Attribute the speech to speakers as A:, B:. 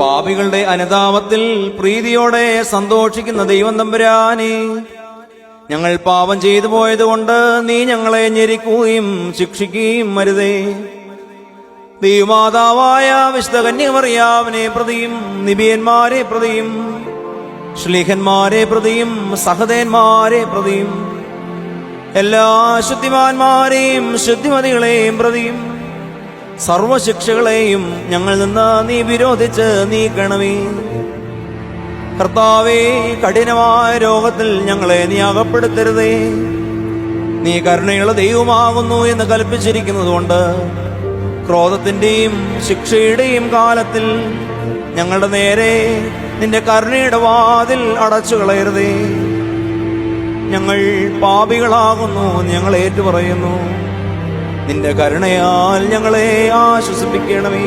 A: പാപികളുടെ അനുതാപത്തിൽ പ്രീതിയോടെ സന്തോഷിക്കുന്ന ദൈവം തമ്പുരാനെ, ഞങ്ങൾ പാപം ചെയ്തു പോയതുകൊണ്ട് നീ ഞങ്ങളെ ഞെരിക്കുകയും ശിക്ഷിക്കുകയും അരുതേ. ദൈവമാതാവായ വിശുദ്ധ കന്യകമറിയാവിനെ പ്രതിയും നിബിയന്മാരെ പ്രതിയും ശ്ലീഹന്മാരെ പ്രതിയും സഹദേന്മാരെ പ്രതിയും എല്ലാ ശുദ്ധിമാന്മാരെയും ശുദ്ധിമതികളെയും പ്രതിയും സർവശിക്ഷകളെയും ഞങ്ങൾ നിന്ന് നീ വിരോധിച്ച് നീക്കണമേ. കർത്താവേ, കഠിനമായ രോഗത്തിൽ ഞങ്ങളെ നീ അകപ്പെടുത്തരുതേ. നീ കരുണയുള്ള ദൈവമാകുന്നു എന്ന് കൽപ്പിച്ചിരിക്കുന്നതുകൊണ്ട് ക്രോധത്തിന്റെയും ശിക്ഷയുടെയും കാലത്തിൽ ഞങ്ങളുടെ നേരെ നിന്റെ കരുണയുടെ വാതിൽ അടച്ചു കളയരുതേ. ഞങ്ങൾ പാപികളാകുന്നു, ഞങ്ങൾ ഏറ്റുപറയുന്നു. നിന്റെ കരുണയാൽ ഞങ്ങളെ ആശ്വസിപ്പിക്കണമേ.